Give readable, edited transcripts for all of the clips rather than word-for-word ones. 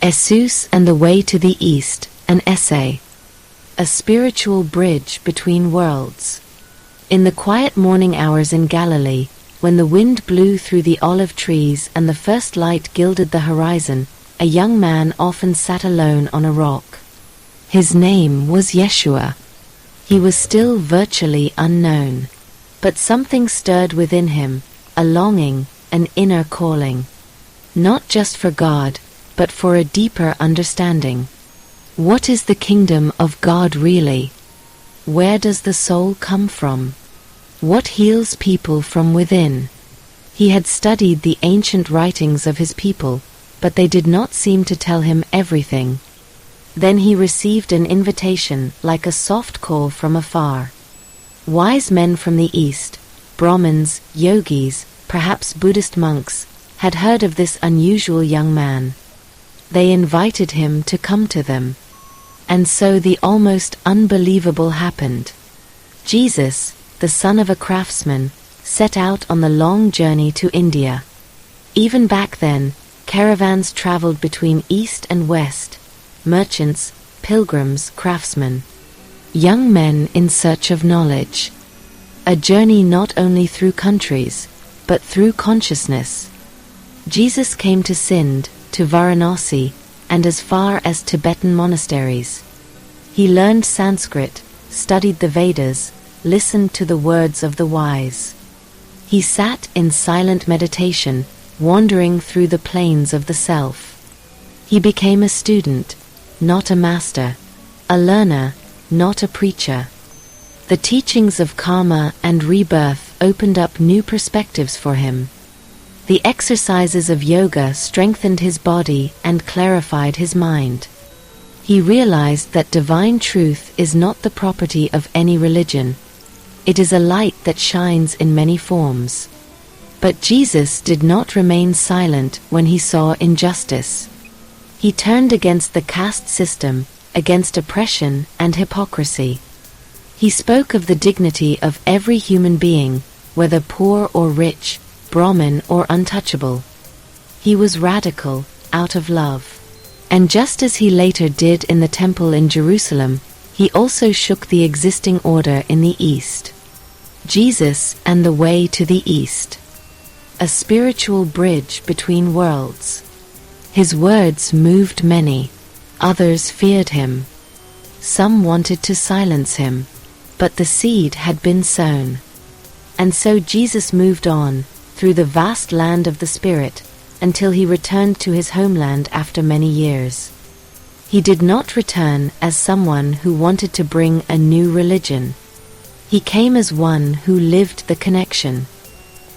Jesus and the Way to the East, an essay. A spiritual bridge between worlds. In the quiet morning hours in Galilee, when the wind blew through the olive trees and the first light gilded the horizon, a young man often sat alone on a rock. His name was Yeshua. He was still virtually unknown. But something stirred within him, a longing, an inner calling. Not just for God, but for a deeper understanding. What is the kingdom of God really? Where does the soul come from? What heals people from within? He had studied the ancient writings of his people, but they did not seem to tell him everything. Then he received an invitation like a soft call from afar. Wise men from the East, Brahmins, yogis, perhaps Buddhist monks, had heard of this unusual young man. They invited him to come to them. And so the almost unbelievable happened. Jesus, the son of a craftsman, set out on the long journey to India. Even back then, caravans traveled between East and West, merchants, pilgrims, craftsmen. Young men in search of knowledge. A journey not only through countries, but through consciousness. Jesus came to Sind, to Varanasi, and as far as Tibetan monasteries. He learned Sanskrit, studied the Vedas, listened to the words of the wise. He sat in silent meditation, wandering through the plains of the self. He became a student, not a master, a learner, not a preacher. The teachings of karma and rebirth opened up new perspectives for him. The exercises of yoga strengthened his body and clarified his mind. He realized that divine truth is not the property of any religion. It is a light that shines in many forms. But Jesus did not remain silent when he saw injustice. He turned against the caste system, against oppression and hypocrisy. He spoke of the dignity of every human being, whether poor or rich, Brahmin or untouchable. He was radical, out of love. And just as he later did in the temple in Jerusalem, he also shook the existing order in the East. Jesus and the Way to the East. A spiritual bridge between worlds. His words moved many. Others feared him. Some wanted to silence him. But the seed had been sown. And so Jesus moved on, through the vast land of the Spirit, until he returned to his homeland after many years. He did not return as someone who wanted to bring a new religion. He came as one who lived the connection.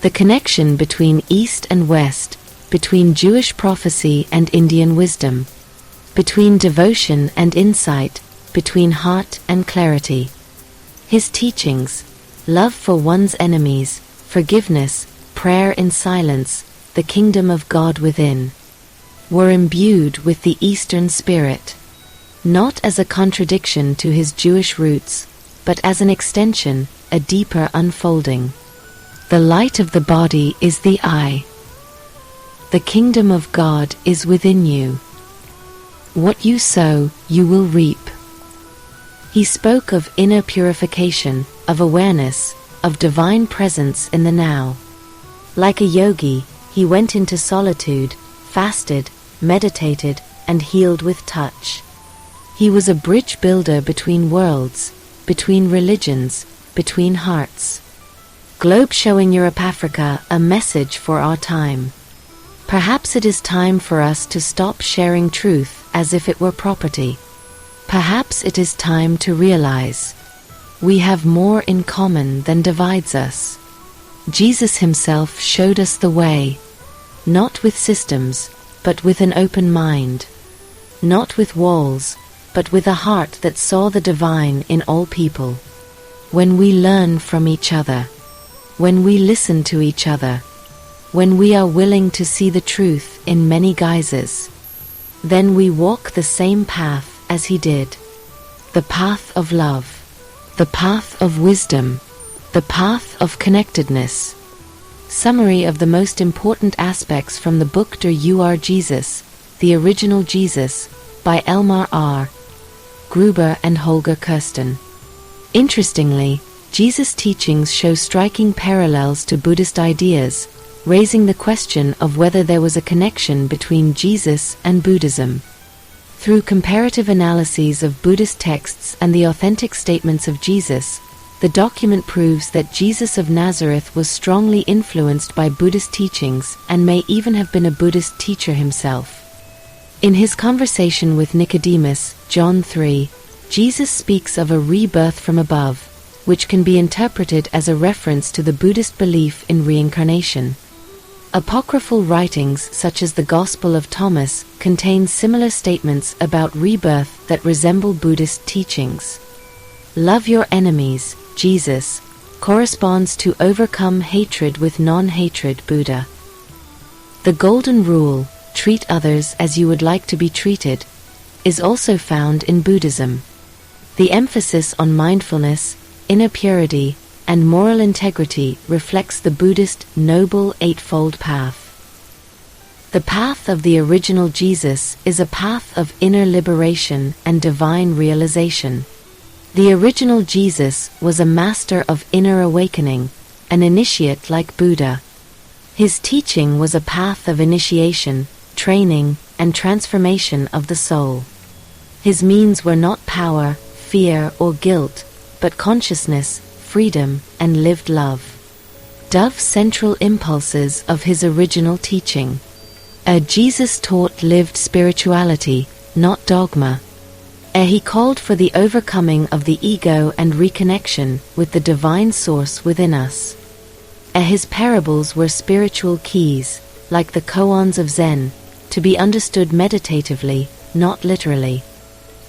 The connection between East and West, between Jewish prophecy and Indian wisdom, between devotion and insight, between heart and clarity. His teachings, love for one's enemies, forgiveness, prayer in silence, the kingdom of God within, were imbued with the Eastern spirit, not as a contradiction to his Jewish roots, but as an extension, a deeper unfolding. The light of the body is the eye. The kingdom of God is within you. What you sow, you will reap. He spoke of inner purification, of awareness, of divine presence in the now. Like a yogi, he went into solitude, fasted, meditated, and healed with touch. He was a bridge builder between worlds, between religions, between hearts. Globe showing Europe Africa, a message for our time. Perhaps it is time for us to stop sharing truth as if it were property. Perhaps it is time to realize we have more in common than divides us. Jesus himself showed us the way, not with systems, but with an open mind, not with walls, but with a heart that saw the divine in all people. When we learn from each other, when we listen to each other, when we are willing to see the truth in many guises, then we walk the same path as he did. The path of love, the path of wisdom, the path of connectedness. Summary of the most important aspects from the book Der You Are Jesus, The Original Jesus, by Elmar R. Gruber and Holger Kersten. Interestingly, Jesus' teachings show striking parallels to Buddhist ideas, raising the question of whether there was a connection between Jesus and Buddhism. Through comparative analyses of Buddhist texts and the authentic statements of Jesus, the document proves that Jesus of Nazareth was strongly influenced by Buddhist teachings and may even have been a Buddhist teacher himself. In his conversation with Nicodemus, John 3, Jesus speaks of a rebirth from above, which can be interpreted as a reference to the Buddhist belief in reincarnation. Apocryphal writings such as the Gospel of Thomas contain similar statements about rebirth that resemble Buddhist teachings. Love your enemies, Jesus, corresponds to overcome hatred with non-hatred, Buddha. The Golden Rule, treat others as you would like to be treated, is also found in Buddhism. The emphasis on mindfulness, inner purity, and moral integrity reflects the Buddhist Noble Eightfold Path. The path of the Original Jesus is a path of inner liberation and divine realization. The Original Jesus was a master of inner awakening, an initiate like Buddha. His teaching was a path of initiation, training, and transformation of the soul. His means were not power, fear, or guilt, but consciousness, freedom, and lived love. Dove central impulses of his original teaching. Jesus taught lived spirituality, not dogma. He called for the overcoming of the ego and reconnection with the divine source within us. His parables were spiritual keys, like the koans of Zen, to be understood meditatively, not literally.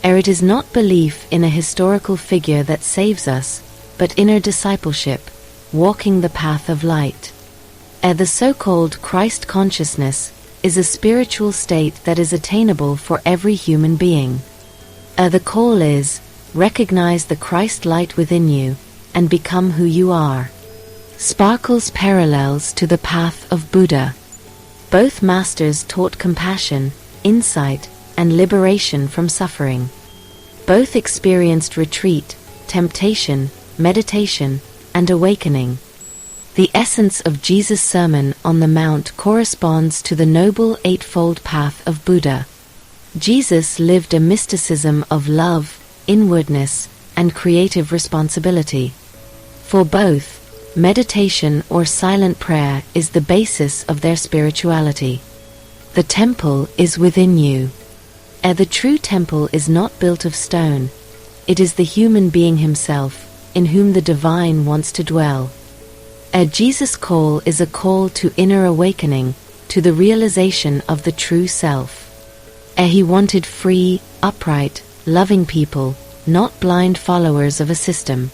It is not belief in a historical figure that saves us, but inner discipleship, walking the path of light. The so-called Christ consciousness is a spiritual state that is attainable for every human being. The call is, recognize the Christ light within you, and become who you are. Sparkles parallels to the path of Buddha. Both masters taught compassion, insight, and liberation from suffering. Both experienced retreat, temptation, meditation, and awakening. The essence of Jesus' Sermon on the Mount corresponds to the Noble Eightfold Path of Buddha. Jesus lived a mysticism of love, inwardness, and creative responsibility. For both, meditation or silent prayer is the basis of their spirituality. The temple is within you. The true temple is not built of stone. It is the human being himself, in whom the divine wants to dwell. Jesus' call is a call to inner awakening, to the realization of the true self. He wanted free, upright, loving people, not blind followers of a system.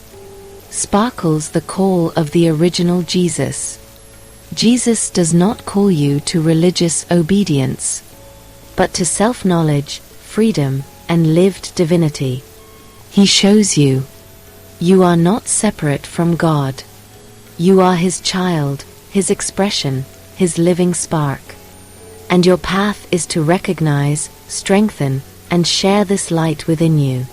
Sparkles the call of the Original Jesus. Jesus does not call you to religious obedience, but to self-knowledge, freedom, and lived divinity. He shows you, you are not separate from God. You are His child, His expression, His living spark. And your path is to recognize, strengthen, and share this light within you.